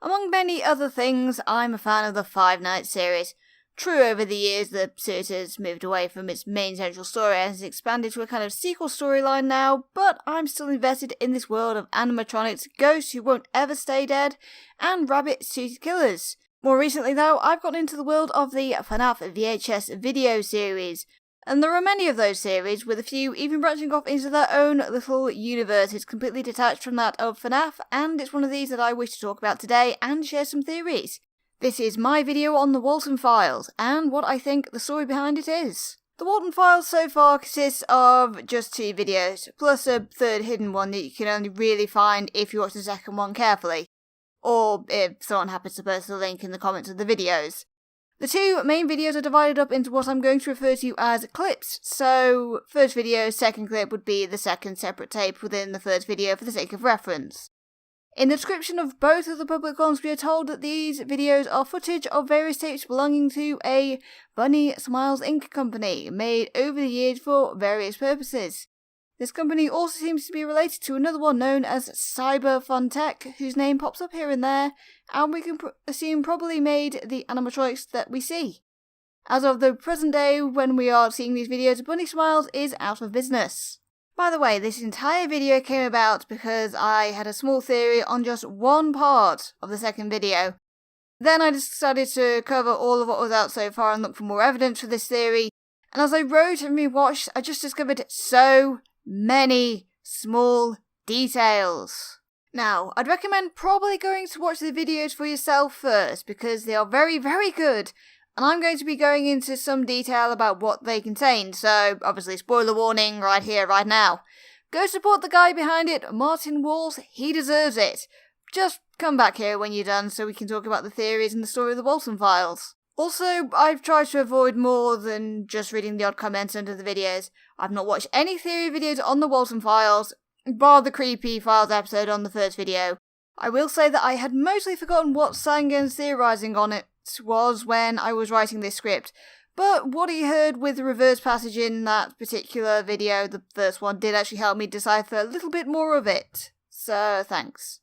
Among many other things, I'm a fan of the Five Nights series. True, over the years, the series has moved away from its main central story and has expanded to a kind of sequel storyline now, but I'm still invested in this world of animatronics, ghosts who won't ever stay dead, and rabbit-suited killers. More recently though, I've gotten into the world of the FNAF VHS video series, and there are many of those series, with a few even branching off into their own little universes completely detached from that of FNAF, and it's one of these that I wish to talk about today and share some theories. This is my video on the Walten Files, and what I think the story behind it is. The Walten Files so far consists of just 2 videos, plus a third hidden one that you can only really find if you watch the second one carefully, or if someone happens to post a link in the comments of the videos. The 2 main videos are divided up into what I'm going to refer to as clips, so first video, second clip would be the second separate tape within the first video for the sake of reference. In the description of both of the public ones, we are told that these videos are footage of various tapes belonging to a Bunny Smiles Inc. company, made over the years for various purposes. This company also seems to be related to another one known as Cyber Fun Tech, whose name pops up here and there, and we can assume probably made the animatronics that we see. As of the present day, when we are seeing these videos, Bunny Smiles is out of business. By the way, this entire video came about because I had a small theory on just one part of the second video. Then I decided to cover all of what was out so far and look for more evidence for this theory, and as I wrote and rewatched, I just discovered so many small details. Now, I'd recommend probably going to watch the videos for yourself first, because they are very, very good, and I'm going to be going into some detail about what they contain, so obviously spoiler warning right here, right now. Go support the guy behind it, Martin Walls, he deserves it. Just come back here when you're done so we can talk about the theories and the story of the Walten Files. Also, I've tried to avoid more than just reading the odd comments under the videos. I've not watched any theory videos on the Walten Files, bar the Creepy Files episode on the first video. I will say that I had mostly forgotten what Sangen's theorising on it was when I was writing this script, but what he heard with the reverse passage in that particular video, the first one, did actually help me decipher a little bit more of it. So, thanks.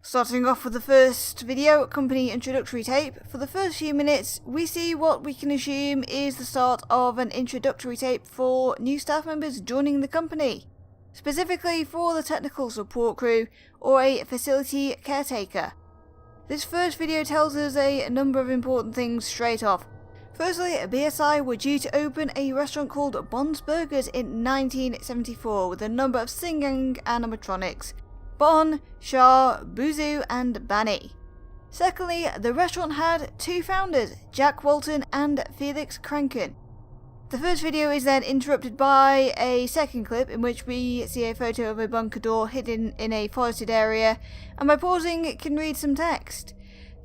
Starting off with the first video, company introductory tape. For the first few minutes, we see what we can assume is the start of an introductory tape for new staff members joining the company, specifically for the technical support crew or a facility caretaker. This first video tells us a number of important things straight off. Firstly, BSI were due to open a restaurant called Bond's Burgers in 1974 with a number of singing animatronics: Bon, Shah, Buzu, and Banny. Secondly, the restaurant had 2 founders, Jack Walten and Felix Kranken. The first video is then interrupted by a second clip in which we see a photo of a bunker door hidden in a forested area, and by pausing it can read some text.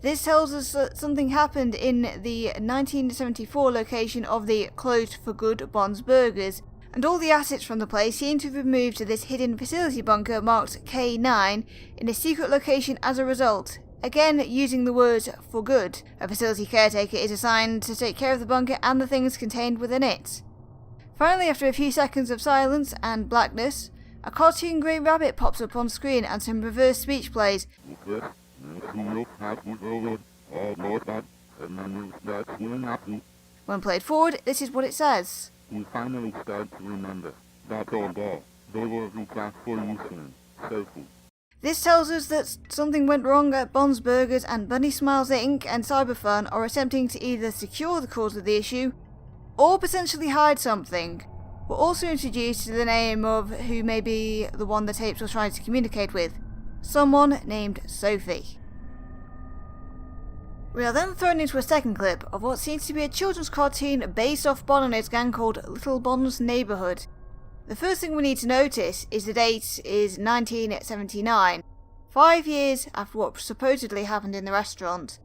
This tells us that something happened in the 1974 location of the closed for good Bond's Burgers, and all the assets from the place seem to have been moved to this hidden facility bunker marked K9 in a secret location as a result. Again, using the words "for good," a facility caretaker is assigned to take care of the bunker and the things contained within it. Finally, after a few seconds of silence and blackness, a cartoon grey rabbit pops up on screen and some reverse speech plays. When played forward, this is what it says. You finally start to remember. That's all. They will be back for you soon. Sophie. This tells us that something went wrong at Bond's Burgers, and Bunny Smiles Inc. and Cyberfun are attempting to either secure the cause of the issue or potentially hide something. We're also introduced to the name of who may be the one the tapes were trying to communicate with. Someone named Sophie. We are then thrown into a second clip of what seems to be a children's cartoon based off Bond and his gang called Little Bond's Neighborhood. The first thing we need to notice is the date is 1979, 5 years after what supposedly happened in the restaurant.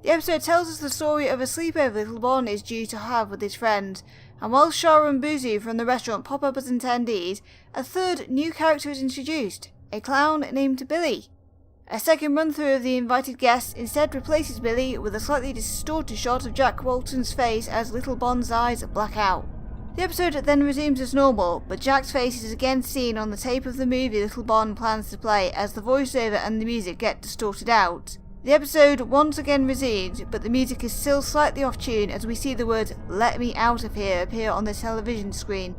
The episode tells us the story of a sleepover Little Bond is due to have with his friends, and while Shah and Buzu from the restaurant pop up as attendees, a third new character is introduced, a clown named Billy. A second run-through of the invited guests instead replaces Billy with a slightly distorted shot of Jack Walten's face as Little Bond's eyes black out. The episode then resumes as normal, but Jack's face is again seen on the tape of the movie Little Bond plans to play as the voiceover and the music get distorted out. The episode once again resumes, but the music is still slightly off tune as we see the words "Let me out of here" appear on the television screen.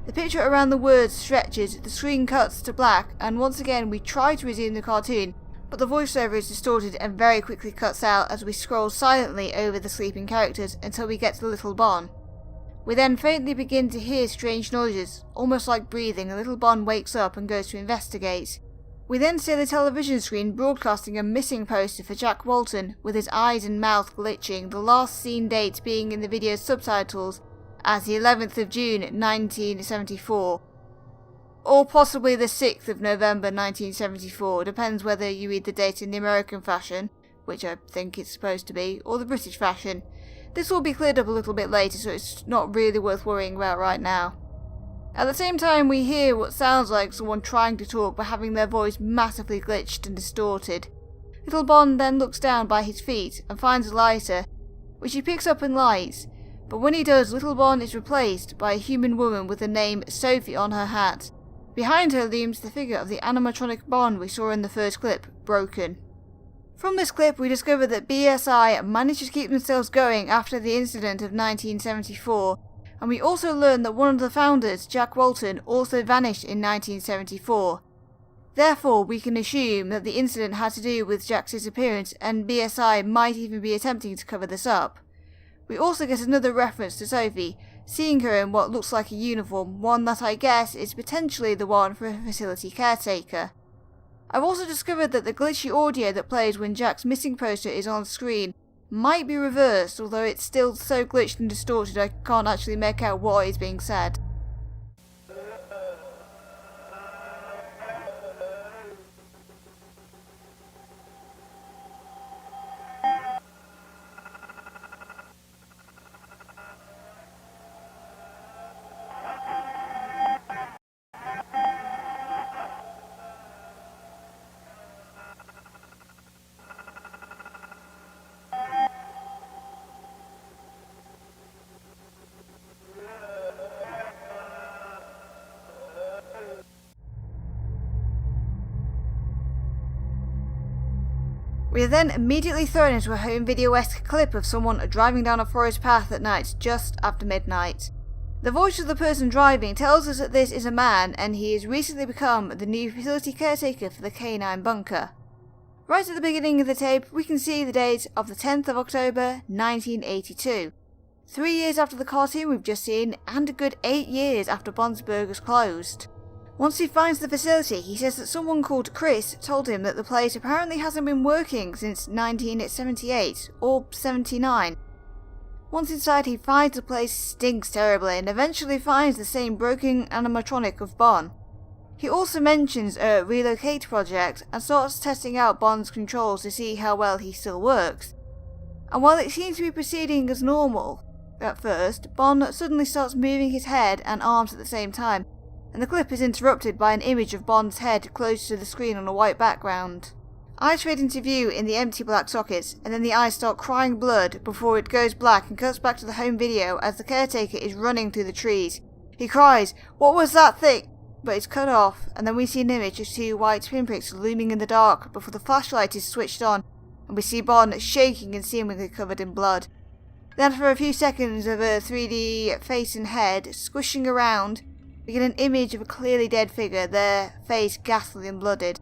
The picture around the words stretches, the screen cuts to black, and once again we try to resume the cartoon, but the voiceover is distorted and very quickly cuts out as we scroll silently over the sleeping characters until we get to Little Bon. We then faintly begin to hear strange noises, almost like breathing, and Little Bon wakes up and goes to investigate. We then see the television screen broadcasting a missing poster for Jack Walten, with his eyes and mouth glitching, the last seen date being in the video's subtitles as the 11th of June 1974. Or possibly the 6th of November 1974, depends whether you read the date in the American fashion, which I think it's supposed to be, or the British fashion. This will be cleared up a little bit later, so it's not really worth worrying about right now. At the same time, we hear what sounds like someone trying to talk but having their voice massively glitched and distorted. Little Bon then looks down by his feet and finds a lighter, which he picks up and lights, but when he does, Little Bon is replaced by a human woman with the name Sophie on her hat. Behind her looms the figure of the animatronic Bon we saw in the first clip, broken. From this clip, we discover that BSI managed to keep themselves going after the incident of 1974, and we also learn that one of the founders, Jack Walten, also vanished in 1974. Therefore, we can assume that the incident had to do with Jack's disappearance, and BSI might even be attempting to cover this up. We also get another reference to Sophie, seeing her in what looks like a uniform, one that I guess is potentially the one for a facility caretaker. I've also discovered that the glitchy audio that plays when Jack's missing poster is on screen might be reversed, although it's still so glitched and distorted I can't actually make out what is being said. We are then immediately thrown into a home video-esque clip of someone driving down a forest path at night just after midnight. The voice of the person driving tells us that this is a man and he has recently become the new facility caretaker for the K9 bunker. Right at the beginning of the tape, we can see the date of the 10th of October 1982. 3 years after the cartoon we've just seen, and a good 8 years after Bond's Burgers closed. Once he finds the facility, he says that someone called Chris told him that the place apparently hasn't been working since 1978 or 79. Once inside, he finds the place stinks terribly and eventually finds the same broken animatronic of Bond. He also mentions a Relocate Project and starts testing out Bond's controls to see how well he still works. And while it seems to be proceeding as normal at first, Bond suddenly starts moving his head and arms at the same time, and the clip is interrupted by an image of Bond's head close to the screen on a white background. Eyes fade into view in the empty black sockets, and then the eyes start crying blood before it goes black and cuts back to the home video as the caretaker is running through the trees. He cries, "What was that thing?" But it's cut off, and then we see an image of 2 white pinpricks looming in the dark before the flashlight is switched on, and we see Bond shaking and seemingly covered in blood. Then for a few seconds of a 3D face and head squishing around, we get an image of a clearly dead figure, their face ghastly and blooded.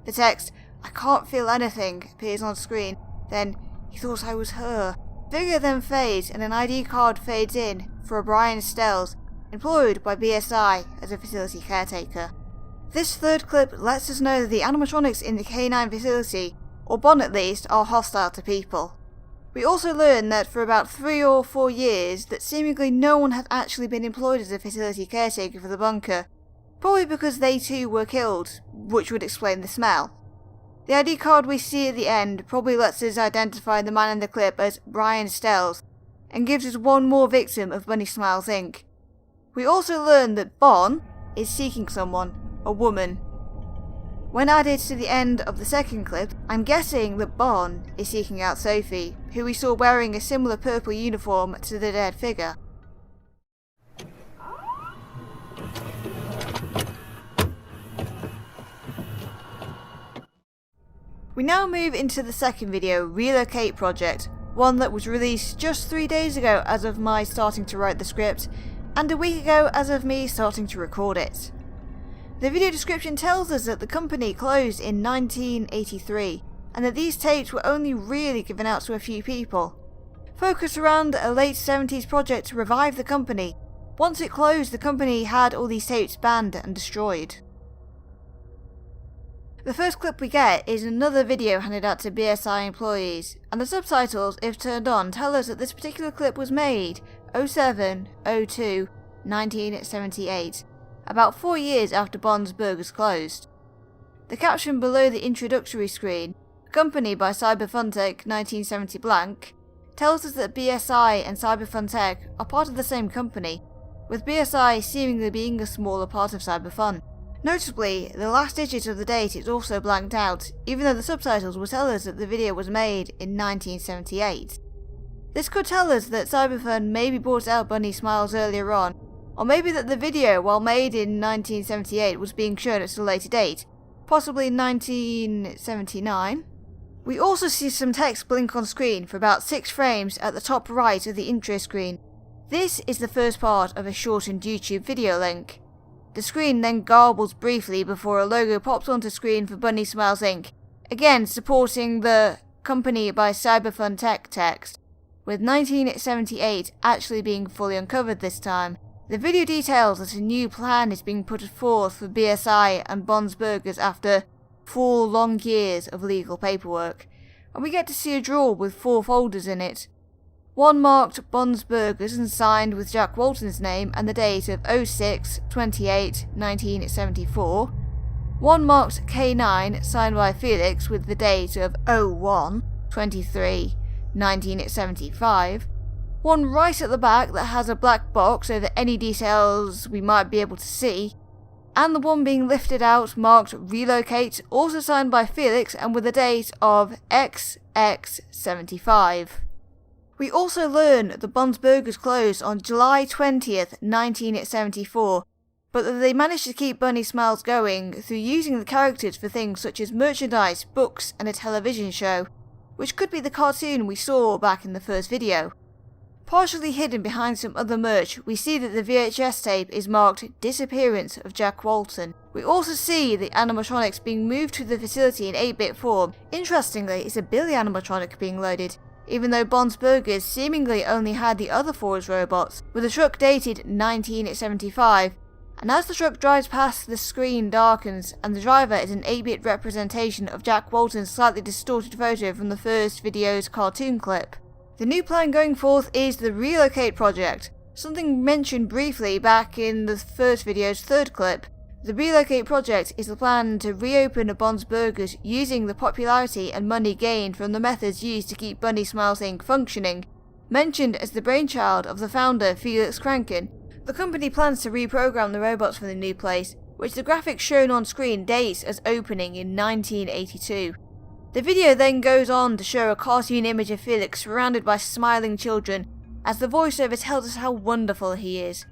The text, "I can't feel anything," appears on screen. Then, "He thought I was her." The figure then fades and an ID card fades in for Brian Stells, employed by BSI as a facility caretaker. This third clip lets us know that the animatronics in the K9 facility, or Bond at least, are hostile to people. We also learn that for about 3 or 4 years that seemingly no one has actually been employed as a facility caretaker for the bunker, probably because they too were killed, which would explain the smell. The ID card we see at the end probably lets us identify the man in the clip as Brian Stells, and gives us one more victim of Bunny Smiles Inc. We also learn that Bond is seeking someone, a woman. When added to the end of the second clip, I'm guessing that Bond is seeking out Sophie, who we saw wearing a similar purple uniform to the dead figure. We now move into the second video, Relocate Project, one that was released just 3 days ago as of my starting to write the script, and a week ago as of me starting to record it. The video description tells us that the company closed in 1983, and that these tapes were only really given out to a few people. Focused around a late 70s project to revive the company. Once it closed, the company had all these tapes banned and destroyed. The first clip we get is another video handed out to BSI employees, and the subtitles, if turned on, tell us that this particular clip was made 07/02/1978, about 4 years after Bond's Burgers closed. The caption below the introductory screen, accompanied by Cyberfuntech 1970 blank, tells us that BSI and Cyberfuntech are part of the same company, with BSI seemingly being a smaller part of Cyberfun. Notably, the last digit of the date is also blanked out, even though the subtitles will tell us that the video was made in 1978. This could tell us that Cyberfun maybe brought out Bunny Smiles earlier on, or maybe that the video, while made in 1978, was being shown at a later date, possibly 1979. We also see some text blink on screen for about 6 frames at the top right of the intro screen. This is the first part of a shortened YouTube video link. The screen then garbles briefly before a logo pops onto screen for Bunny Smiles Inc., again supporting the company by Cyberfuntech text, with 1978 actually being fully uncovered this time. The video details that a new plan is being put forth for BSI and Bond's Burgers after 4 long years of legal paperwork, and we get to see a drawer with 4 folders in it. One marked Bond's Burgers and signed with Jack Walten's name and the date of 06/28/1974. One marked K9 signed by Felix with the date of 01/23/1975. One right at the back that has a black box over any details we might be able to see. And the one being lifted out marked Relocate, also signed by Felix and with the date of XX75. We also learn that Bond's Burgers closed on July 20th, 1974, but that they managed to keep Bunny Smiles going through using the characters for things such as merchandise, books, and a television show, which could be the cartoon we saw back in the first video. Partially hidden behind some other merch, we see that the VHS tape is marked Disappearance of Jack Walten. We also see the animatronics being moved to the facility in 8-bit form. Interestingly, it's a Billy animatronic being loaded, even though Bond's Burgers seemingly only had the other 4 as robots, with the truck dated 1975, and as the truck drives past, the screen darkens, and the driver is an 8-bit representation of Jack Walten's slightly distorted photo from the first video's cartoon clip. The new plan going forth is the Relocate Project, something mentioned briefly back in the first video's third clip. The Relocate Project is the plan to reopen Bond's Burgers using the popularity and money gained from the methods used to keep Bunny Smiles Inc. functioning. Mentioned as the brainchild of the founder Felix Kranken, the company plans to reprogram the robots for the new place, which the graphics shown on screen dates as opening in 1982. The video then goes on to show a cartoon image of Felix surrounded by smiling children, as the voiceover tells us how wonderful he is.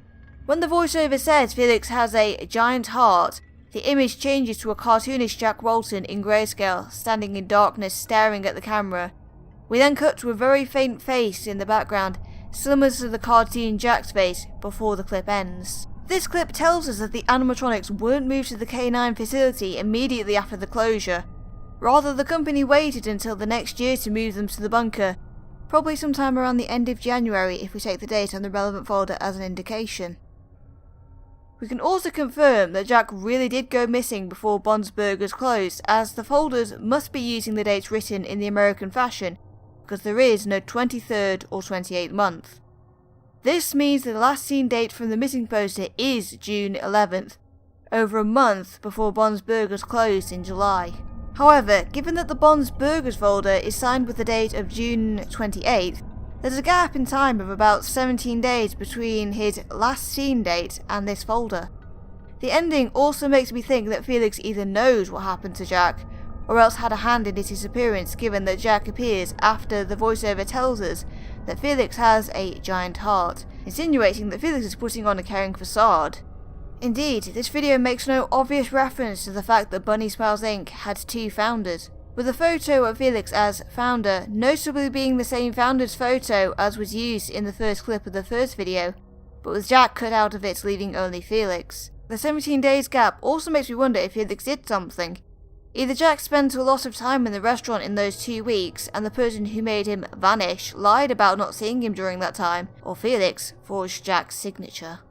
When the voiceover says Felix has a giant heart, the image changes to a cartoonish Jack Walten in grayscale, standing in darkness staring at the camera. We then cut to a very faint face in the background, similar to the cartoon Jack's face, before the clip ends. This clip tells us that the animatronics weren't moved to the K9 facility immediately after the closure. Rather, the company waited until the next year to move them to the bunker, probably sometime around the end of January if we take the date on the relevant folder as an indication. We can also confirm that Jack really did go missing before Bond's Burgers closed, as the folders must be using the dates written in the American fashion, because there is no 23rd or 28th month. This means that the last seen date from the missing poster is June 11th, over a month before Bond's Burgers closed in July. However, given that the Bond's Burgers folder is signed with the date of June 28th, there's a gap in time of about 17 days between his last seen date and this folder. The ending also makes me think that Felix either knows what happened to Jack, or else had a hand in his disappearance, given that Jack appears after the voiceover tells us that Felix has a giant heart, insinuating that Felix is putting on a caring facade. Indeed, this video makes no obvious reference to the fact that Bunny Smiles Inc. had 2 founders, with a photo of Felix as founder notably being the same founder's photo as was used in the first clip of the first video, but with Jack cut out of it leaving only Felix. The 17 days gap also makes me wonder if Felix did something. Either Jack spent a lot of time in the restaurant in those 2 weeks and the person who made him vanish lied about not seeing him during that time, or Felix forged Jack's signature.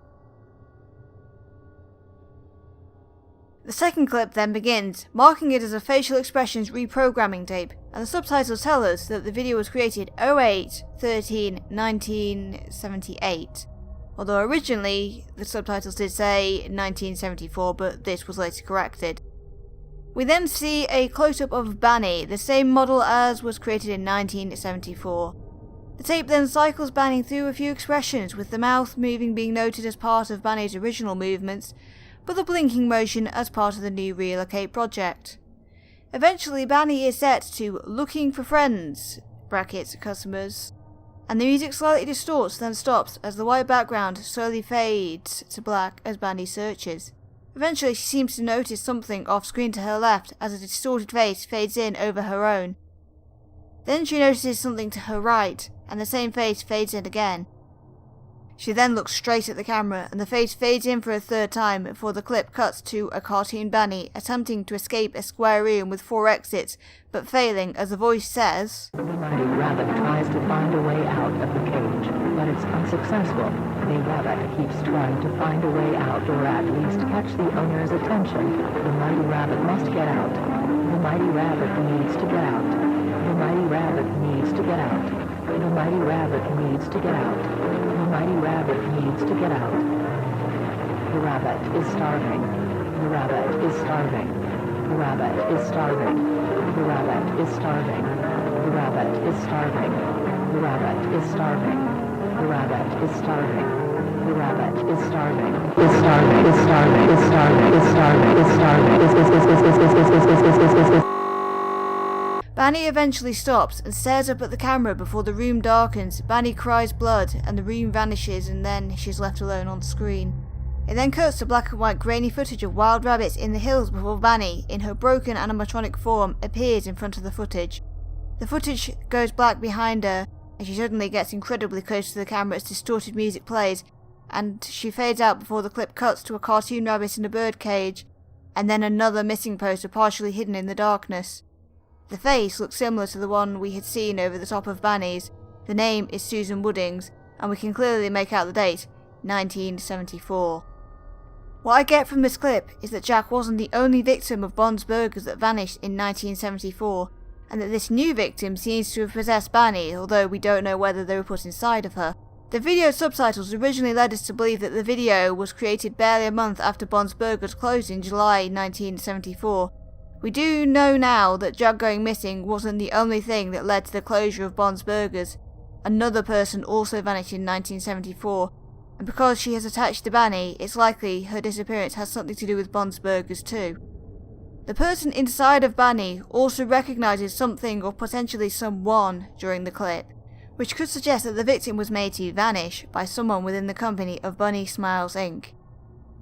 The second clip then begins, marking it as a facial expressions reprogramming tape, and the subtitles tell us that the video was created 08/13/1978. Although originally the subtitles did say 1974, but this was later corrected. We then see a close-up of Banny, the same model as was created in 1974. The tape then cycles Banny through a few expressions, with the mouth moving being noted as part of Banny's original movements, but the blinking motion as part of the new Relocate Project. Eventually Banny is set to looking for friends, brackets customers, and the music slightly distorts then stops as the white background slowly fades to black as Banny searches. Eventually she seems to notice something off screen to her left as a distorted face fades in over her own. Then she notices something to her right, and the same face fades in again. She then looks straight at the camera and the face fades in for a third time before the clip cuts to a cartoon Banny attempting to escape a square room with 4 exits, but failing as a voice says, The mighty rabbit tries to find a way out of the cage, but it's unsuccessful. The rabbit keeps trying to find a way out, or at least catch the owner's attention. The mighty rabbit must get out. The mighty rabbit needs to get out. The mighty rabbit needs to get out. The mighty rabbit needs to get out. The mighty rabbit needs to get out. The rabbit is starving. The rabbit is starving. The rabbit is starving. The rabbit is starving. The rabbit is starving. The rabbit is starving. The rabbit is starving. The rabbit is starving. Is starving. Is starving. Is starving. Is starving. Is starving. Banny eventually stops and stares up at the camera before the room darkens. Banny cries blood and the room vanishes, and then she's left alone on screen. It then cuts to black and white grainy footage of wild rabbits in the hills before Banny, in her broken animatronic form, appears in front of the footage. The footage goes black behind her, and she suddenly gets incredibly close to the camera as distorted music plays, and she fades out before the clip cuts to a cartoon rabbit in a bird cage, and then another missing poster partially hidden in the darkness. The face looks similar to the one we had seen over the top of Banny's. The name is Susan Woodings, and we can clearly make out the date, 1974. What I get from this clip is that Jack wasn't the only victim of Bond's burgers that vanished in 1974, and that this new victim seems to have possessed Banny, although we don't know whether they were put inside of her. The video subtitles originally led us to believe that the video was created barely a month after Bond's burgers closed in July 1974. We do know now that Jack going missing wasn't the only thing that led to the closure of Bond's burgers. Another person also vanished in 1974, and because she has attached to Banny, it's likely her disappearance has something to do with Bond's burgers too. The person inside of Banny also recognises something or potentially someone during the clip, which could suggest that the victim was made to vanish by someone within the company of Bunny Smiles Inc.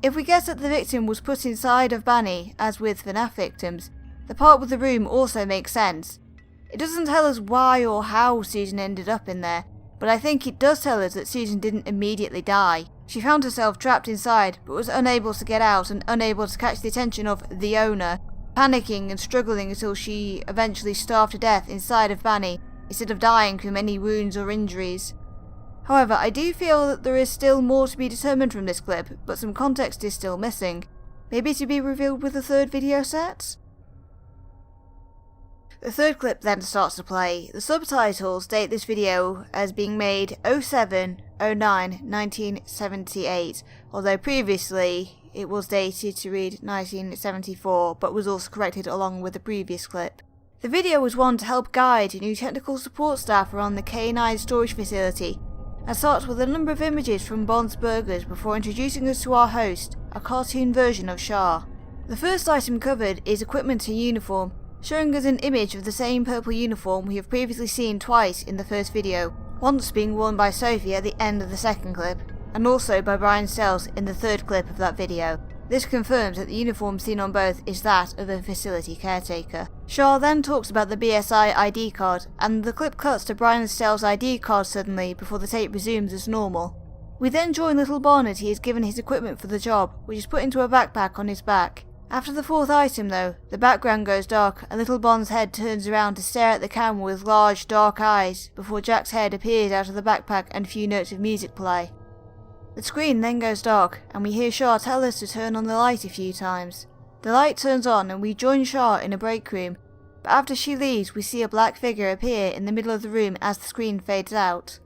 If we guess that the victim was put inside of Banny, as with FNAF victims, the part with the room also makes sense. It doesn't tell us why or how Susan ended up in there, but I think it does tell us that Susan didn't immediately die. She found herself trapped inside, but was unable to get out and unable to catch the attention of the owner, panicking and struggling until she eventually starved to death inside of Banny, instead of dying from any wounds or injuries. However, I do feel that there is still more to be determined from this clip, but some context is still missing. Maybe to be revealed with the third video set? The third clip then starts to play. The subtitles date this video as being made 07/09/1978, although previously it was dated to read 1974, but was also corrected along with the previous clip. The video was one to help guide new technical support staff around the K9 storage facility, and starts with a number of images from Bond's burgers before introducing us to our host, a cartoon version of Shah. The first item covered is equipment and uniform, showing us an image of the same purple uniform we have previously seen twice in the first video, once being worn by Sophie at the end of the second clip, and also by Brian Sells in the third clip of that video. This confirms that the uniform seen on both is that of a facility caretaker. Shaw then talks about the BSI ID card, and the clip cuts to Brian Stell's ID card suddenly before the tape resumes as normal. We then join little Bon as he is given his equipment for the job, which is put into a backpack on his back. After the fourth item though, the background goes dark and little Bon's head turns around to stare at the camera with large dark eyes before Jack's head appears out of the backpack and a few notes of music play. The screen then goes dark and we hear Shaw tell us to turn on the light a few times. The light turns on and we join Shaw in a break room, but after she leaves we see a black figure appear in the middle of the room as the screen fades out.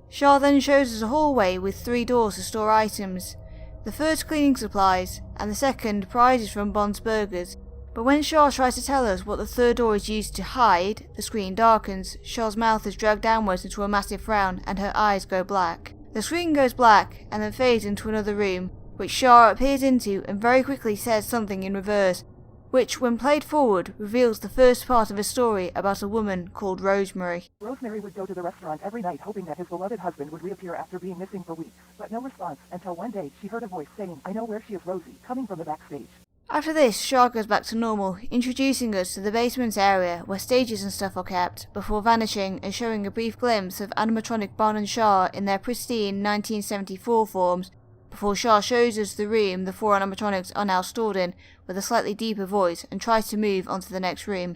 Shaw then shows us a hallway with 3 doors to store items. The first cleaning supplies, and the second prizes from Bon's Burgers. But when Shaw tries to tell us what the third door is used to hide, the screen darkens, Shaw's mouth is dragged downwards into a massive frown, and her eyes go black. The screen goes black, and then fades into another room, which Shaw appears into and very quickly says something in reverse, which, when played forward, reveals the first part of a story about a woman called Rosemary. Rosemary would go to the restaurant every night hoping that his beloved husband would reappear after being missing for weeks, but no response until one day she heard a voice saying, "I know where she is, Rosie," coming from the backstage. After this, Shaw goes back to normal, introducing us to the basement area where stages and stuff are kept, before vanishing and showing a brief glimpse of animatronic Bon and Shaw in their pristine 1974 forms, before Shaw shows us the room the 4 animatronics are now stored in, with a slightly deeper voice, and tries to move on to the next room.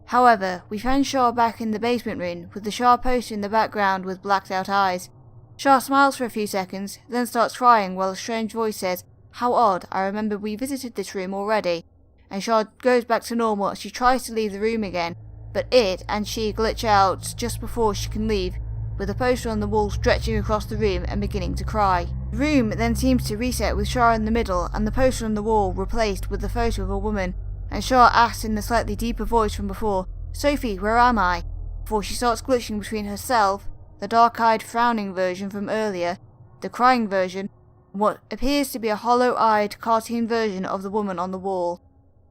However, we find Shaw back in the basement room, with the Shaw poster in the background with blacked out eyes. Shaw smiles for a few seconds, then starts crying while a strange voice says, "How odd, I remember we visited this room already," and Shaw goes back to normal as she tries to leave the room again, but it and she glitch out just before she can leave, with a poster on the wall stretching across the room and beginning to cry. The room then seems to reset with Shaw in the middle and the poster on the wall replaced with the photo of a woman, and Shaw asks in the slightly deeper voice from before, "Sophie, where am I?" before she starts glitching between herself, the dark-eyed frowning version from earlier, the crying version, and what appears to be a hollow-eyed cartoon version of the woman on the wall,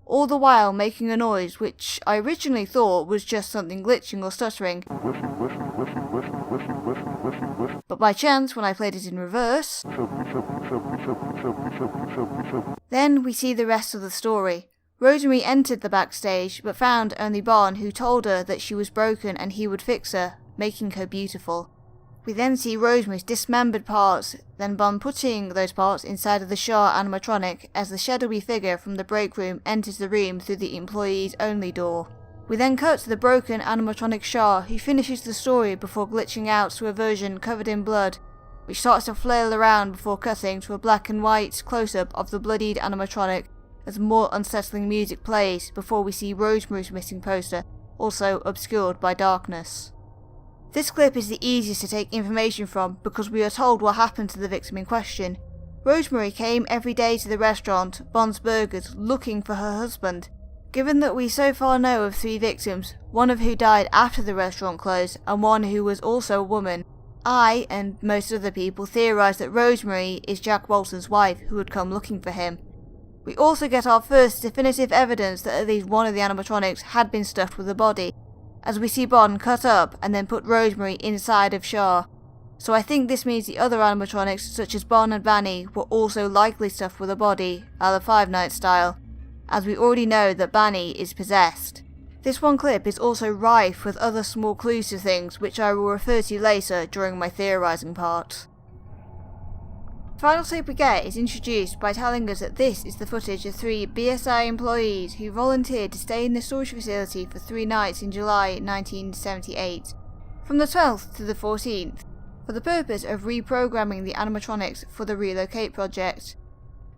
all the while making a noise which I originally thought was just something glitching or stuttering. But by chance, when I played it in reverse, then we see the rest of the story. Rosemary entered the backstage, but found only Bon, who told her that she was broken and he would fix her, making her beautiful. We then see Rosemary's dismembered parts, then Bon putting those parts inside of the Shaw animatronic as the shadowy figure from the break room enters the room through the employees only door. We then cut to the broken animatronic Shaw, who finishes the story before glitching out to a version covered in blood, which starts to flail around before cutting to a black and white close-up of the bloodied animatronic as more unsettling music plays before we see Rosemary's missing poster, also obscured by darkness. This clip is the easiest to take information from because we are told what happened to the victim in question. Rosemary came every day to the restaurant, Bon's Burgers, looking for her husband. Given that we so far know of 3 victims, one of who died after the restaurant closed and one who was also a woman, I, and most other people, theorise that Rosemary is Jack Walton's wife who had come looking for him. We also get our first definitive evidence that at least one of the animatronics had been stuffed with a body, as we see Bon cut up and then put Rosemary inside of Shaw. So I think this means the other animatronics, such as Bon and Banny, were also likely stuffed with a body, a la Five Nights style, as we already know that Banny is possessed. This one clip is also rife with other small clues to things which I will refer to later during my theorising part. The final clip we get is introduced by telling us that this is the footage of 3 BSI employees who volunteered to stay in the storage facility for 3 nights in July 1978, from the 12th to the 14th, for the purpose of reprogramming the animatronics for the Relocate Project.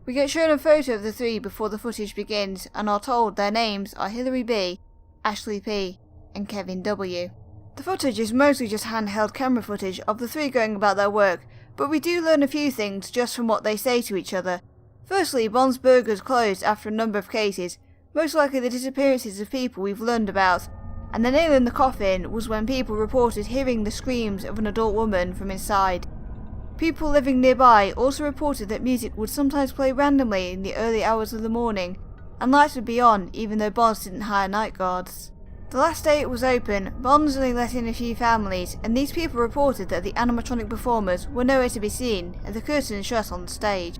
We get shown a photo of the 3 before the footage begins and are told their names are Hilary B, Ashley P, and Kevin W. The footage is mostly just handheld camera footage of the 3 going about their work, but we do learn a few things just from what they say to each other. Firstly, Bon's Burgers closed after a number of cases, most likely the disappearances of people we've learned about, and the nail in the coffin was when people reported hearing the screams of an adult woman from inside. People living nearby also reported that music would sometimes play randomly in the early hours of the morning, and lights would be on even though Bonds didn't hire night guards. The last day it was open, Bonds only let in a few families, and these people reported that the animatronic performers were nowhere to be seen and the curtain shut on the stage.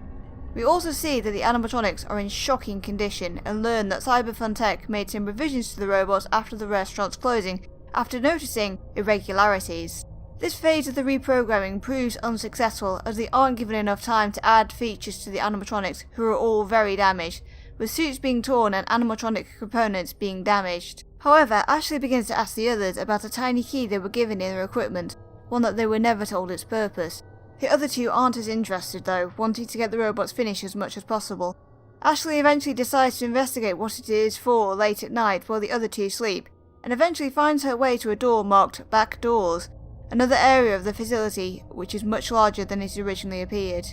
We also see that the animatronics are in shocking condition and learn that Cyberfun Tech made some revisions to the robots after the restaurant's closing after noticing irregularities. This phase of the reprogramming proves unsuccessful as they aren't given enough time to add features to the animatronics, who are all very damaged, with suits being torn and animatronic components being damaged. However, Ashley begins to ask the others about a tiny key they were given in their equipment, one that they were never told its purpose. The other two aren't as interested though, wanting to get the robots finished as much as possible. Ashley eventually decides to investigate what it is for late at night while the other two sleep, and eventually finds her way to a door marked Back Doors, another area of the facility which is much larger than it originally appeared.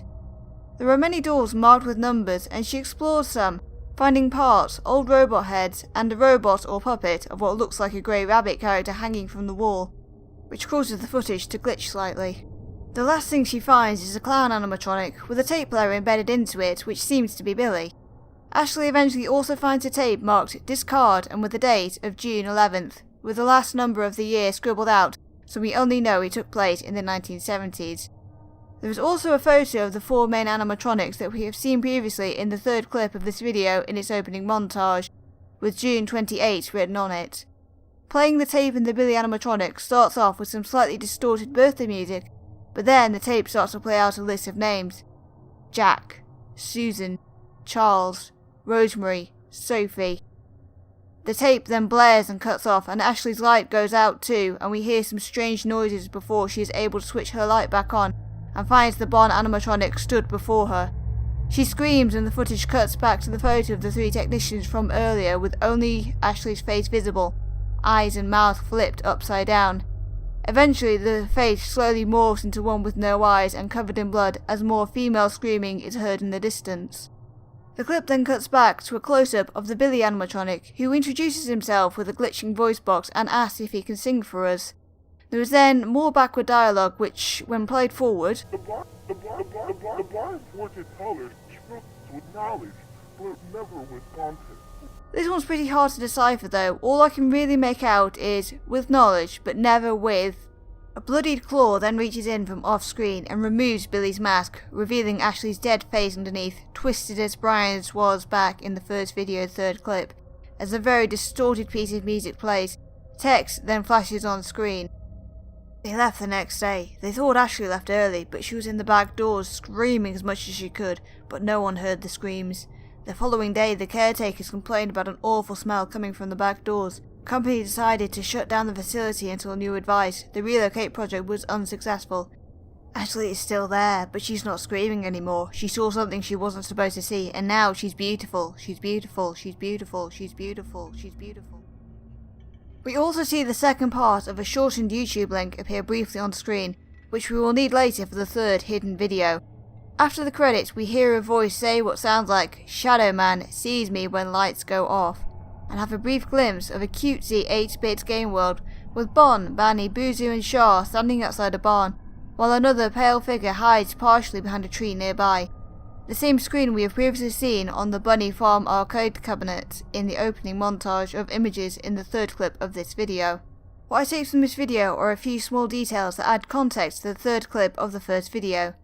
There are many doors marked with numbers and she explores some, finding parts, old robot heads, and a robot or puppet of what looks like a grey rabbit character hanging from the wall, which causes the footage to glitch slightly. The last thing she finds is a clown animatronic with a tape player embedded into it which seems to be Billy. Ashley eventually also finds a tape marked Discard and with the date of June 11th, with the last number of the year scribbled out, so we only know it took place in the 1970s. There is also a photo of the four main animatronics that we have seen previously in the third clip of this video in its opening montage, with June 28 written on it. Playing the tape in the Billy animatronic starts off with some slightly distorted birthday music, but then the tape starts to play out a list of names: Jack, Susan, Charles, Rosemary, Sophie. The tape then blares and cuts off, and Ashley's light goes out too, and we hear some strange noises before she is able to switch her light back on and finds the Bond animatronic stood before her. She screams and the footage cuts back to the photo of the three technicians from earlier with only Ashley's face visible, eyes and mouth flipped upside down. Eventually the face slowly morphs into one with no eyes and covered in blood as more female screaming is heard in the distance. The clip then cuts back to a close-up of the Billy animatronic, who introduces himself with a glitching voice box and asks if he can sing for us. There is then more backward dialogue which, when played forward, The Bard's wanted colors expressed with knowledge, but never with content. This one's pretty hard to decipher though. All I can really make out is with knowledge, but never with. A bloodied claw then reaches in from off screen and removes Billy's mask, revealing Ashley's dead face underneath, twisted as Brian's was back in the first video third clip. As a very distorted piece of music plays, text then flashes on screen. They left the next day. They thought Ashley left early, but she was in the back doors screaming as much as she could, but no one heard the screams. The following day, the caretakers complained about an awful smell coming from the back doors. The company decided to shut down the facility until new advice. The Relocate Project was unsuccessful. Ashley is still there, but she's not screaming anymore. She saw something she wasn't supposed to see, and now she's beautiful. She's beautiful. She's beautiful. She's beautiful. She's beautiful. We also see the second part of a shortened YouTube link appear briefly on screen, which we will need later for the third hidden video. After the credits, we hear a voice say what sounds like "Shadow Man sees me when lights go off," and have a brief glimpse of a cutesy 8-bit game world with Bon, Banny, Boozoo and Shah standing outside a barn, while another pale figure hides partially behind a tree nearby. The same screen we have previously seen on the Bunny Farm arcade cabinet in the opening montage of images in the third clip of this video. What I take from this video are a few small details that add context to the third clip of the first video.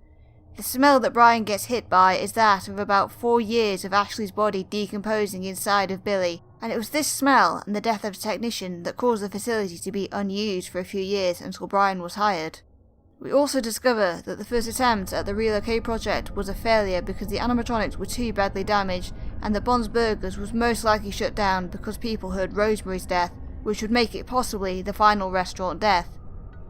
The smell that Brian gets hit by is that of about 4 years of Ashley's body decomposing inside of Billy, and it was this smell and the death of a technician that caused the facility to be unused for a few years until Brian was hired. We also discover that the first attempt at the Relocate Project was a failure because the animatronics were too badly damaged, and that Bond's Burgers was most likely shut down because people heard Rosemary's death, which would make it possibly the final restaurant death.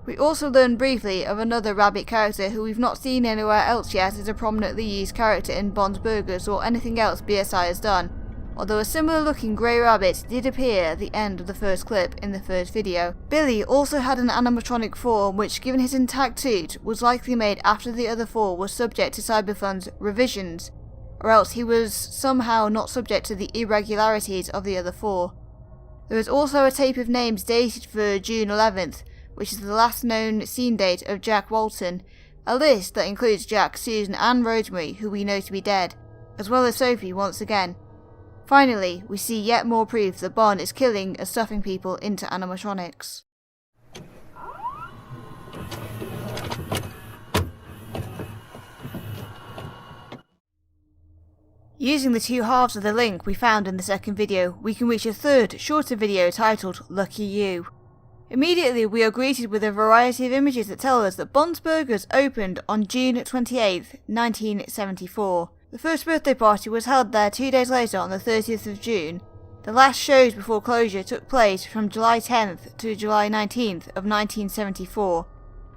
We also learn briefly of another rabbit character who we've not seen anywhere else yet as a prominently used character in Bond's Burgers or anything else BSI has done, although a similar looking grey rabbit did appear at the end of the first clip in the first video. Billy also had an animatronic form which, given his intact suit, was likely made after the other four were subject to Cyberfun's revisions, or else he was somehow not subject to the irregularities of the other four. There is also a tape of names dated for June 11th, which is the last known scene date of Jack Walten, a list that includes Jack, Susan and Rosemary, who we know to be dead, as well as Sophie once again. Finally, we see yet more proof that Bond is killing and stuffing people into animatronics. Using the two halves of the link we found in the second video, we can reach a third, shorter video titled Lucky You. Immediately we are greeted with a variety of images that tell us that Bond's Burgers opened on June 28th, 1974. The first birthday party was held there 2 days later on the 30th of June. The last shows before closure took place from July 10th to July 19th of 1974.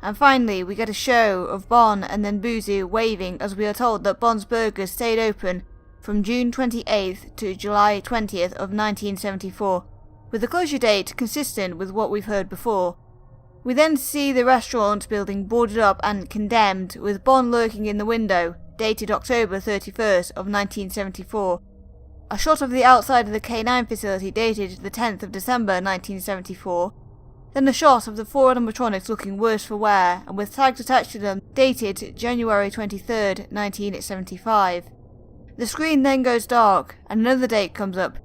And finally we get a show of Bon and then Boozoo waving as we are told that Bond's Burgers stayed open from June 28th to July 20th of 1974, with the closure date consistent with what we've heard before. We then see the restaurant building boarded up and condemned, with Bond lurking in the window, dated October 31st of 1974. A shot of the outside of the K9 facility dated the 10th of December 1974. Then a shot of the 4 animatronics looking worse for wear, and with tags attached to them, dated January 23rd, 1975. The screen then goes dark, and another date comes up,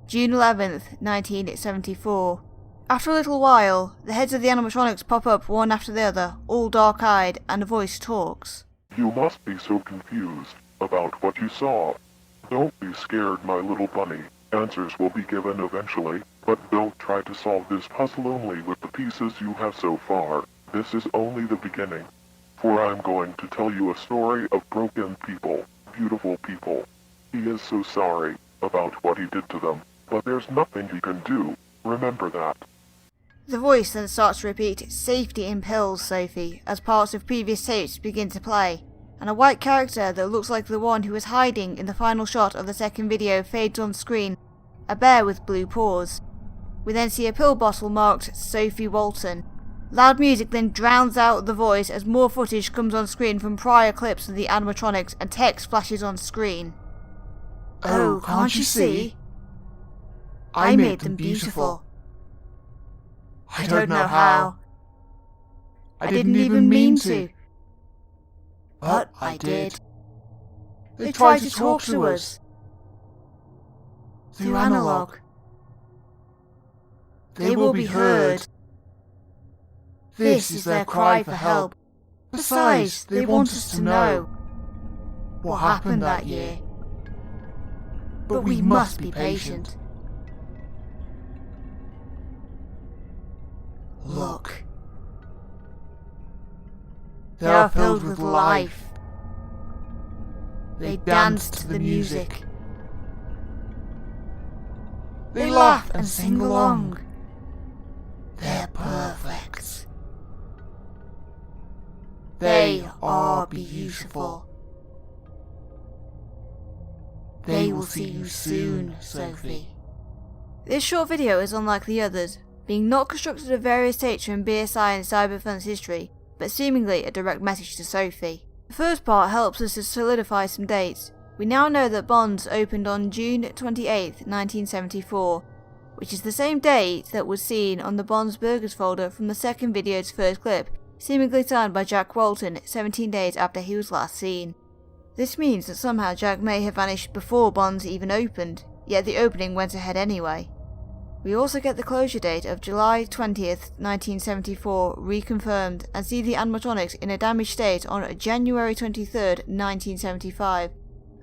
June 11th, 1974. After a little while, the heads of the animatronics pop up one after the other, all dark-eyed, and a voice talks. You must be so confused about what you saw. Don't be scared, my little bunny. Answers will be given eventually, but don't try to solve this puzzle only with the pieces you have so far. This is only the beginning. For I'm going to tell you a story of broken people. Beautiful people. He is so sorry about what he did to them, but there's nothing he can do. Remember that. The voice then starts to repeat "safety in pills, Sophie," as parts of previous tapes begin to play, and a white character that looks like the one who was hiding in the final shot of the second video fades on screen, a bear with blue paws. We then see a pill bottle marked Sophie Walten. Loud music then drowns out the voice as more footage comes on screen from prior clips of the animatronics and text flashes on screen. Oh, can't you see? I made them beautiful. I don't know how. I didn't even mean to. But I did. They tried to talk to us. Through analog. They will be heard. This is their cry for help. Besides, they want us to know what happened that year. But we must be patient. Look. They are filled with life. They dance to the music. They laugh and sing along. They're perfect. They are beautiful. They will see you soon, Sophie. This short video is unlike the others, being not constructed of various takes from BSI and Cyberfun's history, but seemingly a direct message to Sophie. The first part helps us to solidify some dates. We now know that Bonds opened on June 28th, 1974, which is the same date that was seen on the Bonds Burgers folder from the second video's first clip, seemingly signed by Jack Walten 17 days after he was last seen. This means that somehow Jack may have vanished before Bonds even opened, yet the opening went ahead anyway. We also get the closure date of July 20th, 1974 reconfirmed, and see the animatronics in a damaged state on January 23rd, 1975.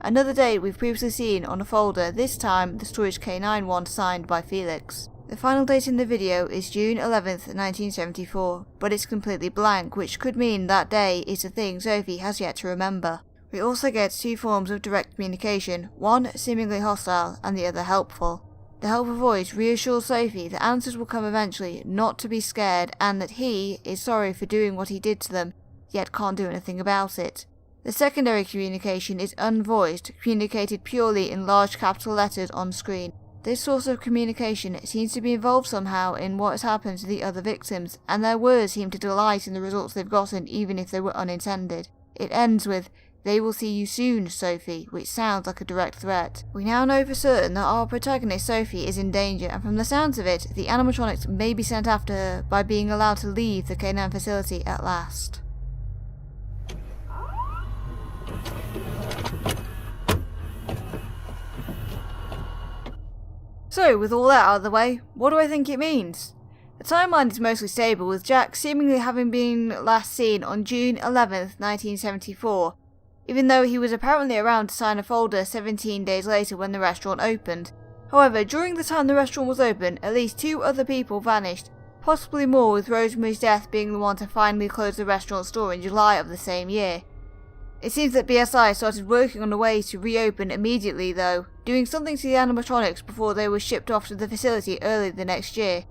Another date we've previously seen on a folder, this time the Storage K9 one signed by Felix. The final date in the video is June 11th, 1974, but it's completely blank, which could mean that day is a thing Sophie has yet to remember. We also get two forms of direct communication, one seemingly hostile and the other helpful. The helper voice reassures Sophie that answers will come eventually, not to be scared, and that he is sorry for doing what he did to them, yet can't do anything about it. The secondary communication is unvoiced, communicated purely in large capital letters on screen. This source of communication seems to be involved somehow in what has happened to the other victims, and their words seem to delight in the results they've gotten even if they were unintended. It ends with, "They will see you soon, Sophie," which sounds like a direct threat. We now know for certain that our protagonist Sophie is in danger, and from the sounds of it, the animatronics may be sent after her by being allowed to leave the K9 facility at last. So, with all that out of the way, what do I think it means? The timeline is mostly stable, with Jack seemingly having been last seen on June 11th, 1974. even though he was apparently around to sign a folder 17 days later when the restaurant opened. However, during the time the restaurant was open, at least 2 other people vanished, possibly more, with Rosemary's death being the one to finally close the restaurant's door in July of the same year. It seems that BSI started working on a way to reopen immediately though, doing something to the animatronics before they were shipped off to the facility early the next year.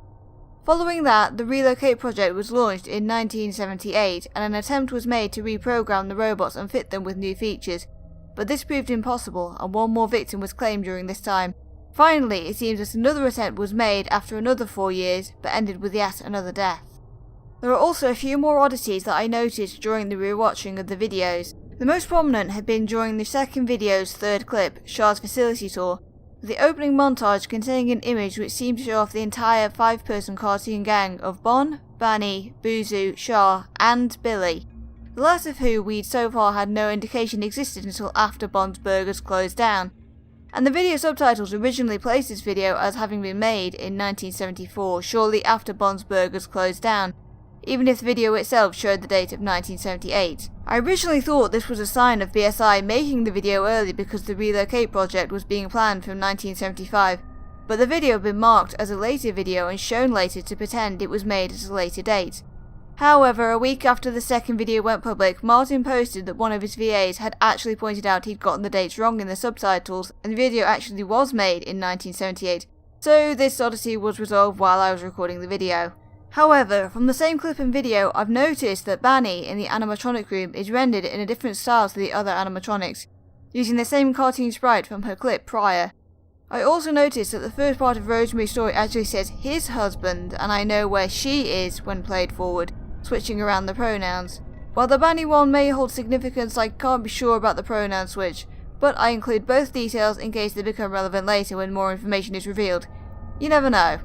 Following that, the Relocate Project was launched in 1978 and an attempt was made to reprogram the robots and fit them with new features, but this proved impossible and one more victim was claimed during this time. Finally, it seems that another attempt was made after another 4 years, but ended with yet another death. There are also a few more oddities that I noticed during the rewatching of the videos. The most prominent had been during the second video's third clip, Shah's facility tour, with the opening montage containing an image which seemed to show off the entire 5-person cartoon gang of Bon, Banny, Boozoo, Shah, and Billy, the last of who we'd so far had no indication existed until after Bon's Burgers closed down. And the video subtitles originally placed this video as having been made in 1974, shortly after Bon's Burgers closed down, even if the video itself showed the date of 1978. I originally thought this was a sign of BSI making the video early because the Relocate Project was being planned from 1975, but the video had been marked as a later video and shown later to pretend it was made at a later date. However, a week after the second video went public, Martin posted that one of his VAs had actually pointed out he'd gotten the dates wrong in the subtitles, and the video actually was made in 1978, so this oddity was resolved while I was recording the video. However, from the same clip and video, I've noticed that Banny in the animatronic room is rendered in a different style to the other animatronics, using the same cartoon sprite from her clip prior. I also noticed that the first part of Rosemary's story actually says his husband, and I know where she is when played forward, switching around the pronouns. While the Banny one may hold significance, I can't be sure about the pronoun switch, but I include both details in case they become relevant later when more information is revealed. You never know.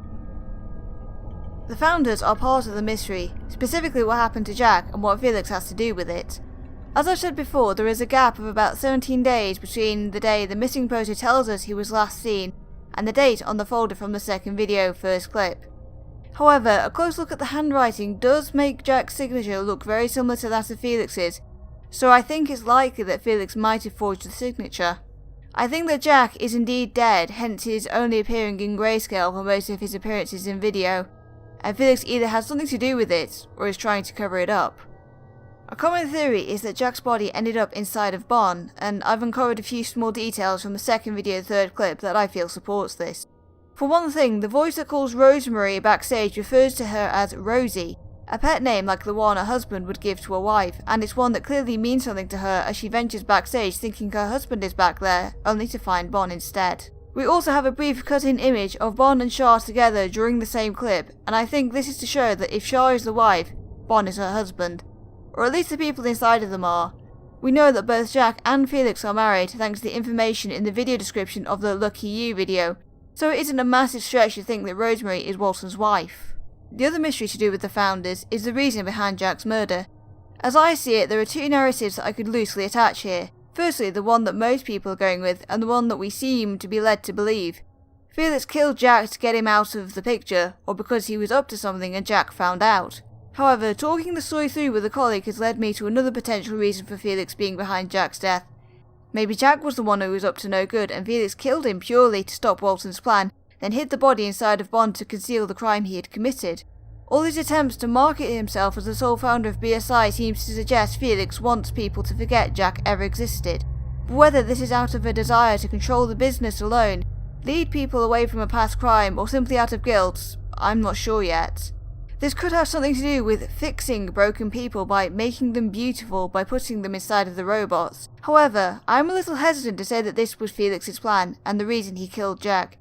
The founders are part of the mystery, specifically what happened to Jack and what Felix has to do with it. As I've said before, there is a gap of about 17 days between the day the missing poster tells us he was last seen and the date on the folder from the second video, first clip. However, a close look at the handwriting does make Jack's signature look very similar to that of Felix's, so I think it's likely that Felix might have forged the signature. I think that Jack is indeed dead, hence his only appearing in grayscale for most of his appearances in video, and Felix either has something to do with it, or is trying to cover it up. A common theory is that Jack's body ended up inside of Bon, and I've uncovered a few small details from the second video third clip that I feel supports this. For one thing, the voice that calls Rosemary backstage refers to her as Rosie, a pet name like the one a husband would give to a wife, and it's one that clearly means something to her as she ventures backstage thinking her husband is back there, only to find Bon instead. We also have a brief cut-in image of Bon and Shah together during the same clip, and I think this is to show that if Shah is the wife, Bon is her husband. Or at least the people inside of them are. We know that both Jack and Felix are married thanks to the information in the video description of the Lucky You video, so it isn't a massive stretch to think that Rosemary is Walten's wife. The other mystery to do with the founders is the reason behind Jack's murder. As I see it, there are 2 narratives that I could loosely attach here. Firstly, the one that most people are going with, and the one that we seem to be led to believe. Felix killed Jack to get him out of the picture, or because he was up to something and Jack found out. However, talking the story through with a colleague has led me to another potential reason for Felix being behind Jack's death. Maybe Jack was the one who was up to no good, and Felix killed him purely to stop Walten's plan, then hid the body inside of Bond to conceal the crime he had committed. All his attempts to market himself as the sole founder of BSI seems to suggest Felix wants people to forget Jack ever existed. But whether this is out of a desire to control the business alone, lead people away from a past crime, or simply out of guilt, I'm not sure yet. This could have something to do with fixing broken people by making them beautiful by putting them inside of the robots. However, I'm a little hesitant to say that this was Felix's plan, and the reason he killed Jack.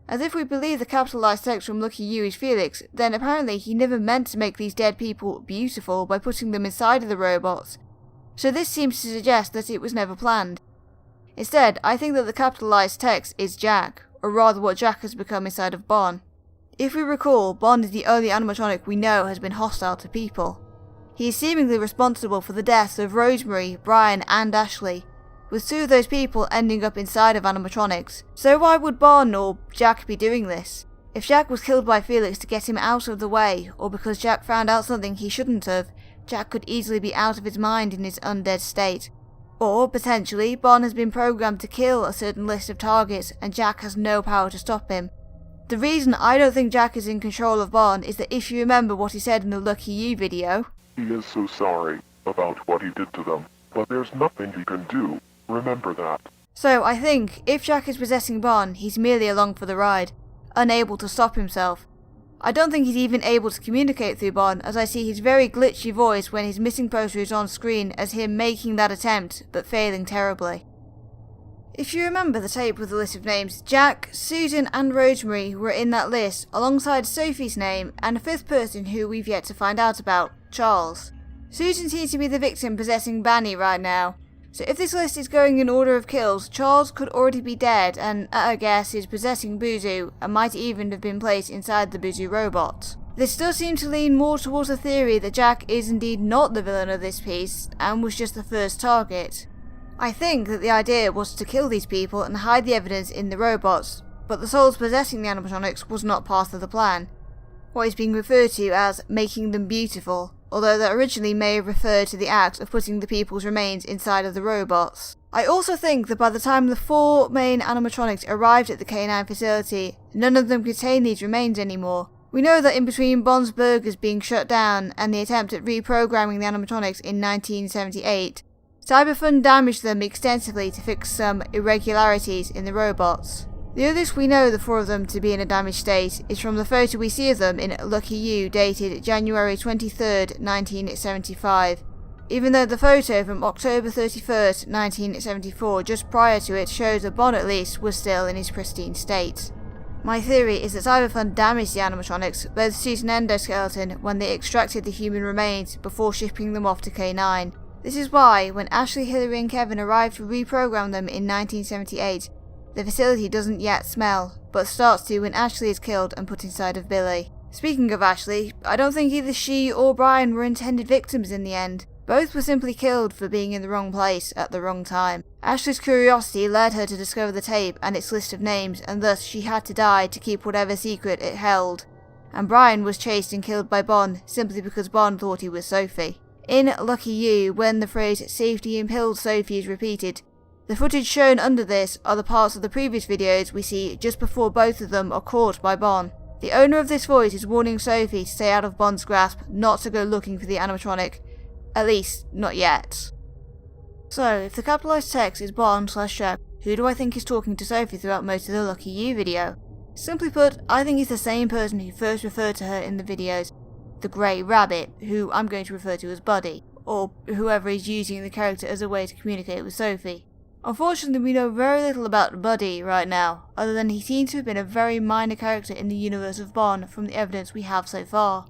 As if we believe the capitalized text from Lucky You is Felix, then apparently he never meant to make these dead people beautiful by putting them inside of the robots. So this seems to suggest that it was never planned. Instead, I think that the capitalized text is Jack, or rather what Jack has become inside of Bon. If we recall, Bond is the only animatronic we know has been hostile to people. He is seemingly responsible for the deaths of Rosemary, Brian and Ashley, with 2 of those people ending up inside of animatronics. So why would Bond or Jack be doing this? If Jack was killed by Felix to get him out of the way, or because Jack found out something he shouldn't have, Jack could easily be out of his mind in his undead state. Or, potentially, Bond has been programmed to kill a certain list of targets and Jack has no power to stop him. The reason I don't think Jack is in control of Bond is that if you remember what he said in the Lucky You video, He is so sorry about what he did to them, but there's nothing he can do. Remember that. So I think if Jack is possessing Bond, he's merely along for the ride, unable to stop himself. I don't think he's even able to communicate through Bond, as I see his very glitchy voice when his missing poster is on screen as him making that attempt, but failing terribly. If you remember the tape with the list of names, Jack, Susan and Rosemary were in that list, alongside Sophie's name and a fifth person who we've yet to find out about, Charles. Susan seems to be the victim possessing Banny right now, so if this list is going in order of kills, Charles could already be dead and, at a guess, is possessing Buzu and might even have been placed inside the Buzu robot. This does seem to lean more towards the theory that Jack is indeed not the villain of this piece and was just the first target. I think that the idea was to kill these people and hide the evidence in the robots, but the souls possessing the animatronics was not part of the plan. What is being referred to as making them beautiful, although that originally may have referred to the act of putting the people's remains inside of the robots. I also think that by the time the 4 main animatronics arrived at the K9 facility, none of them contained these remains anymore. We know that in between Bond's burgers being shut down and the attempt at reprogramming the animatronics in 1978, CyberFun damaged them extensively to fix some irregularities in the robots. The earliest we know the 4 of them to be in a damaged state is from the photo we see of them in Lucky You dated January 23rd, 1975, even though the photo from October 31st, 1974 just prior to it shows that Bond at least was still in his pristine state. My theory is that CyberFun damaged the animatronics, both Susan and Endoskeleton, when they extracted the human remains before shipping them off to K9. This is why, when Ashley, Hillary and Kevin arrived to reprogram them in 1978, the facility doesn't yet smell, but starts to when Ashley is killed and put inside of Billy. Speaking of Ashley, I don't think either she or Brian were intended victims in the end. Both were simply killed for being in the wrong place at the wrong time. Ashley's curiosity led her to discover the tape and its list of names, and thus she had to die to keep whatever secret it held. And Brian was chased and killed by Bond simply because Bond thought he was Sophie. In Lucky You, when the phrase safety impaled Sophie is repeated, the footage shown under this are the parts of the previous videos we see just before both of them are caught by Bond. The owner of this voice is warning Sophie to stay out of Bond's grasp, not to go looking for the animatronic. At least, not yet. So, if the capitalized text is Bond/Jack, who do I think is talking to Sophie throughout most of the Lucky You video? Simply put, I think he's the same person who first referred to her in the videos, the Grey Rabbit, who I'm going to refer to as Buddy, or whoever is using the character as a way to communicate with Sophie. Unfortunately, we know very little about Buddy right now, other than he seems to have been a very minor character in the universe of Bond from the evidence we have so far.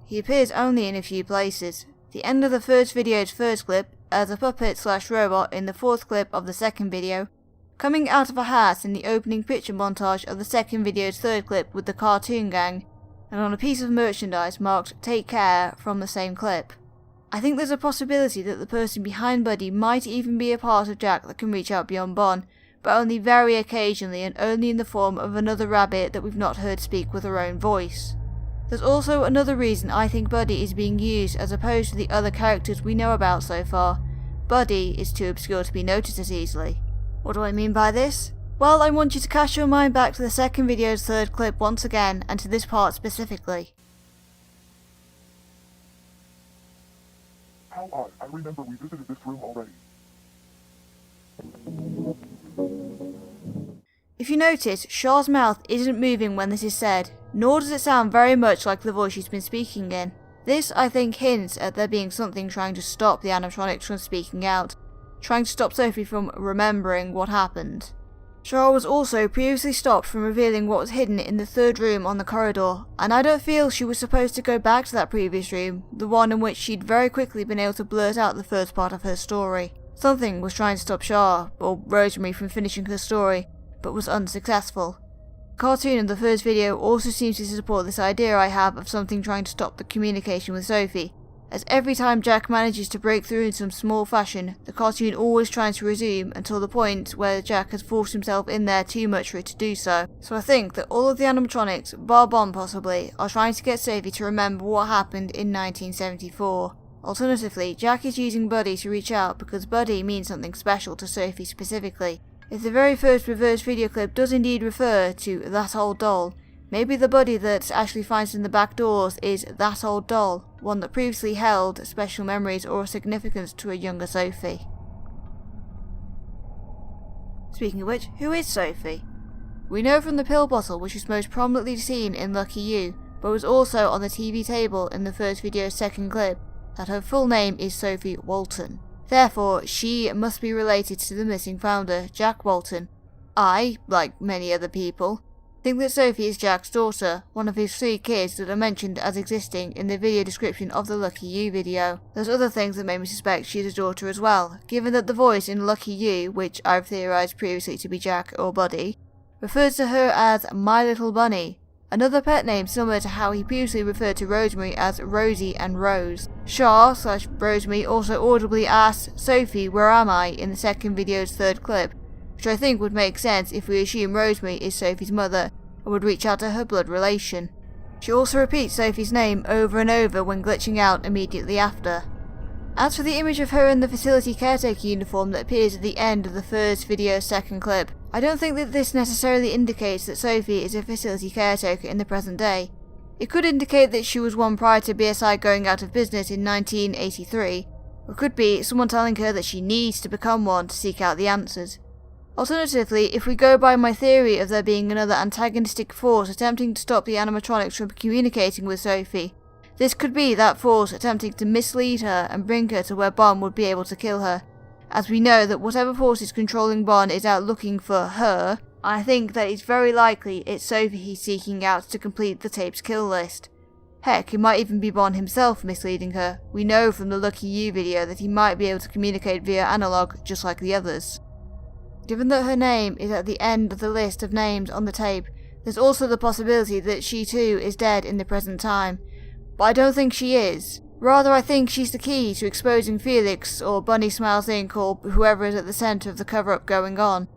He appears only in a few places. The end of the first video's first clip, as a puppet/robot in the fourth clip of the second video, coming out of a hat in the opening picture montage of the second video's third clip with the cartoon gang, and on a piece of merchandise marked "Take Care" from the same clip. I think there's a possibility that the person behind Buddy might even be a part of Jack that can reach out beyond Bond, but only very occasionally and only in the form of another rabbit that we've not heard speak with her own voice. There's also another reason I think Buddy is being used as opposed to the other characters we know about so far. Buddy is too obscure to be noticed as easily. What do I mean by this? Well, I want you to cast your mind back to the second video's third clip once again, and to this part specifically. How odd. I remember we visited this room already. If you notice, Shah's mouth isn't moving when this is said, nor does it sound very much like the voice she's been speaking in. This, I think, hints at there being something trying to stop the animatronics from speaking out, trying to stop Sophie from remembering what happened. Shah was also previously stopped from revealing what was hidden in the third room on the corridor, and I don't feel she was supposed to go back to that previous room, the one in which she'd very quickly been able to blurt out the first part of her story. Something was trying to stop Shah, or Rosemary, from finishing her story, but was unsuccessful. The cartoon of the first video also seems to support this idea I have of something trying to stop the communication with Sophie, as every time Jack manages to break through in some small fashion, the cartoon always tries to resume until the point where Jack has forced himself in there too much for it to do so. So I think that all of the animatronics, bar Bond possibly, are trying to get Sophie to remember what happened in 1974. Alternatively, Jack is using Buddy to reach out because Buddy means something special to Sophie specifically. If the very first reverse video clip does indeed refer to that old doll, maybe the Buddy that Ashley finds in the back doors is that old doll, one that previously held special memories or significance to a younger Sophie. Speaking of which, who is Sophie? We know from the pill bottle, which was most prominently seen in Lucky You, but was also on the TV table in the first video's second clip, that her full name is Sophie Walten. Therefore, she must be related to the missing founder, Jack Walten. I, like many other people, think that Sophie is Jack's daughter, one of his 3 kids that are mentioned as existing in the video description of the Lucky You video. There's other things that made me suspect she's a daughter as well, given that the voice in Lucky You, which I've theorised previously to be Jack or Buddy, refers to her as My Little Bunny, another pet name similar to how he previously referred to Rosemary as Rosie and Rose. Shaw/Rosemary also audibly asks Sophie, where am I, in the second video's third clip, which I think would make sense if we assume Rosemary is Sophie's mother and would reach out to her blood relation. She also repeats Sophie's name over and over when glitching out immediately after. As for the image of her in the facility caretaker uniform that appears at the end of the first video's second clip, I don't think that this necessarily indicates that Sophie is a facility caretaker in the present day. It could indicate that she was one prior to BSI going out of business in 1983, or it could be someone telling her that she needs to become one to seek out the answers. Alternatively, if we go by my theory of there being another antagonistic force attempting to stop the animatronics from communicating with Sophie, this could be that force attempting to mislead her and bring her to where Bond would be able to kill her. As we know that whatever force is controlling Bond is out looking for her, I think that it's very likely it's Sophie he's seeking out to complete the tape's kill list. Heck, it might even be Bond himself misleading her. We know from the Lucky You video that he might be able to communicate via analog just like the others. Given that her name is at the end of the list of names on the tape, there's also the possibility that she too is dead in the present time. But I don't think she is. Rather, I think she's the key to exposing Felix, or Bunny Smiles Inc., or whoever is at the centre of the cover-up going on.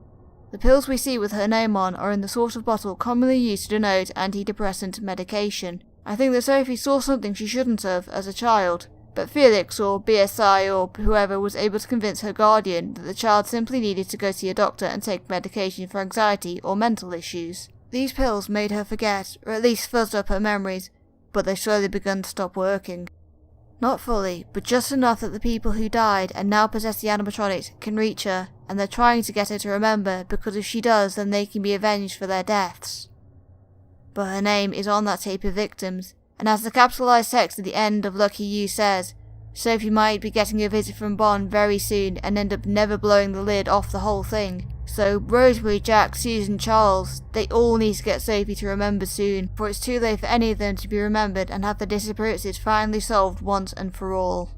The pills we see with her name on are in the sort of bottle commonly used to denote antidepressant medication. I think that Sophie saw something she shouldn't have as a child, but Felix, or BSI, or whoever was able to convince her guardian that the child simply needed to go see a doctor and take medication for anxiety or mental issues. These pills made her forget, or at least fuzzed up her memories, but they've slowly begun to stop working. Not fully, but just enough that the people who died and now possess the animatronics can reach her, and they're trying to get her to remember, because if she does, then they can be avenged for their deaths. But her name is on that tape of victims, and as the capitalized text at the end of Lucky You says, Sophie might be getting a visit from Bond very soon and end up never blowing the lid off the whole thing. So Rosemary, Jack, Susan, Charles, they all need to get Sophie to remember soon, for it's too late for any of them to be remembered and have their disappearances finally solved once and for all.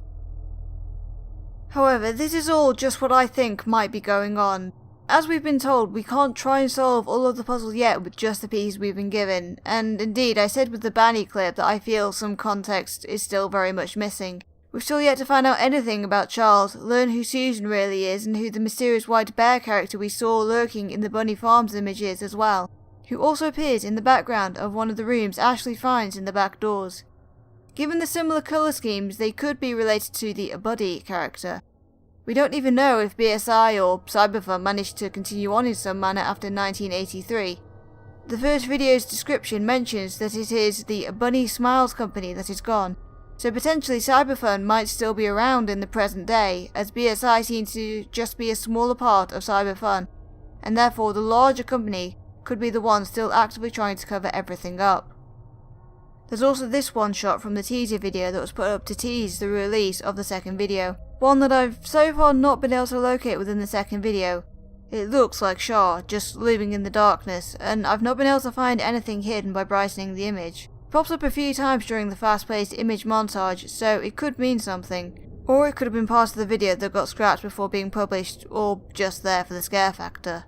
However, this is all just what I think might be going on. As we've been told, we can't try and solve all of the puzzle yet with just the pieces we've been given, and indeed I said with the Banny clip that I feel some context is still very much missing. We've still yet to find out anything about Charles, learn who Susan really is, and who the mysterious white bear character we saw lurking in the Bunny Farms image is as well, who also appears in the background of one of the rooms Ashley finds in the back doors. Given the similar colour schemes, they could be related to the Buddy character. We don't even know if BSI or Cyberfun managed to continue on in some manner after 1983. The first video's description mentions that it is the Bunny Smiles company that is gone, so potentially Cyberfun might still be around in the present day, as BSI seems to just be a smaller part of Cyberfun, and therefore the larger company could be the one still actively trying to cover everything up. There's also this one shot from the teaser video that was put up to tease the release of the second video, one that I've so far not been able to locate within the second video. It looks like Shaw, just living in the darkness, and I've not been able to find anything hidden by brightening the image. It pops up a few times during the fast-paced image montage, so it could mean something. Or it could have been part of the video that got scrapped before being published, or just there for the scare factor.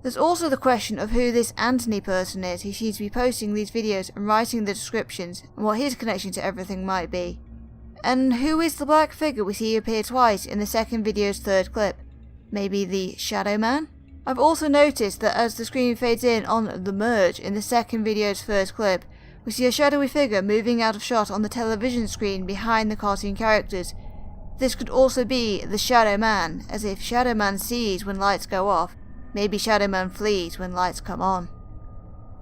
There's also the question of who this Anthony person is who seems to be posting these videos and writing the descriptions, and what his connection to everything might be. And who is the black figure we see appear twice in the second video's third clip? Maybe the Shadow Man? I've also noticed that as the screen fades in on the merge in the second video's first clip, We see a shadowy figure moving out of shot on the television screen behind the cartoon characters. This could also be the Shadow Man, as if Shadow Man sees when lights go off, maybe Shadow Man flees when lights come on.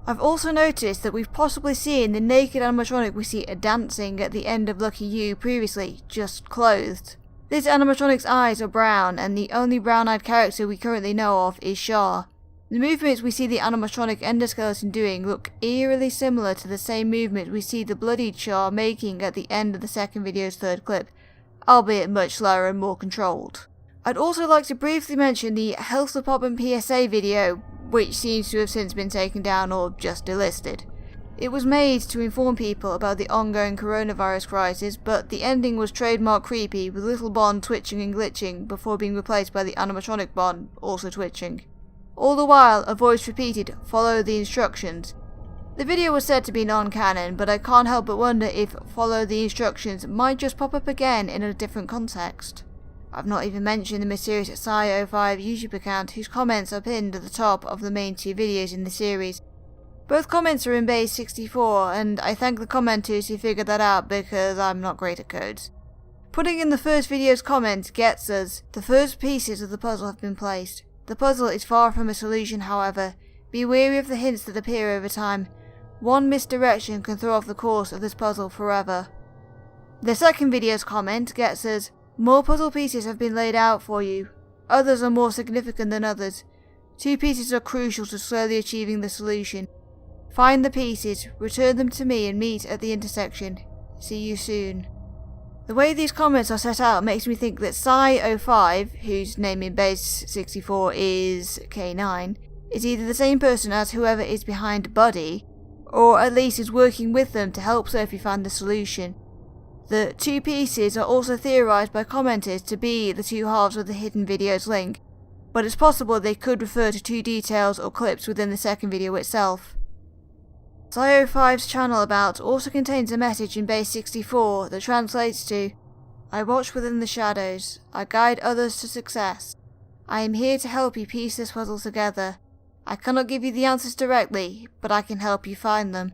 I've also noticed that we've possibly seen the naked animatronic we see dancing at the end of Lucky You previously, just clothed. This animatronic's eyes are brown, and the only brown-eyed character we currently know of is Shah. The movements we see the animatronic endoskeleton doing look eerily similar to the same movement we see the bloodied Shah making at the end of the second video's third clip, albeit much slower and more controlled. I'd also like to briefly mention the Health Department PSA video, which seems to have since been taken down or just delisted. It was made to inform people about the ongoing coronavirus crisis, but the ending was trademark creepy, with little Bond twitching and glitching before being replaced by the animatronic Bond also twitching. All the while, a voice repeated, "Follow the instructions." The video was said to be non-canon, but I can't help but wonder if "follow the instructions" might just pop up again in a different context. I've not even mentioned the mysterious Sci05 YouTube account, whose comments are pinned at the top of the main two videos in the series. Both comments are in base 64, and I thank the commenters who figured that out because I'm not great at codes. Putting in the first video's comment gets us. The first pieces of the puzzle have been placed. The puzzle is far from a solution, however. Be wary of the hints that appear over time. One misdirection can throw off the course of this puzzle forever. The second video's comment gets us. More puzzle pieces have been laid out for you. Others are more significant than others. 2 pieces are crucial to slowly achieving the solution. Find the pieces, return them to me and meet at the intersection. See you soon. The way these comments are set out makes me think that Sci05, whose name in base 64 is K9, is either the same person as whoever is behind Buddy, or at least is working with them to help Sophie find the solution. The 2 pieces are also theorised by commenters to be the 2 halves of the hidden video's link, but it's possible they could refer to 2 details or clips within the second video itself. Sci05's channel about also contains a message in base 64 that translates to, "I watch within the shadows, I guide others to success. I am here to help you piece this puzzle together. I cannot give you the answers directly, but I can help you find them.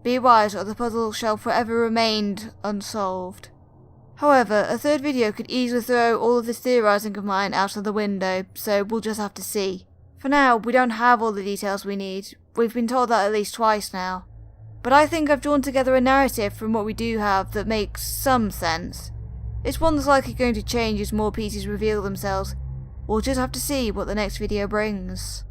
Be wise or the puzzle shall forever remain unsolved." However, a third video could easily throw all of this theorising of mine out of the window, so we'll just have to see. For now, we don't have all the details we need. We've been told that at least twice now. But I think I've drawn together a narrative from what we do have that makes some sense. It's one that's likely going to change as more pieces reveal themselves. We'll just have to see what the next video brings.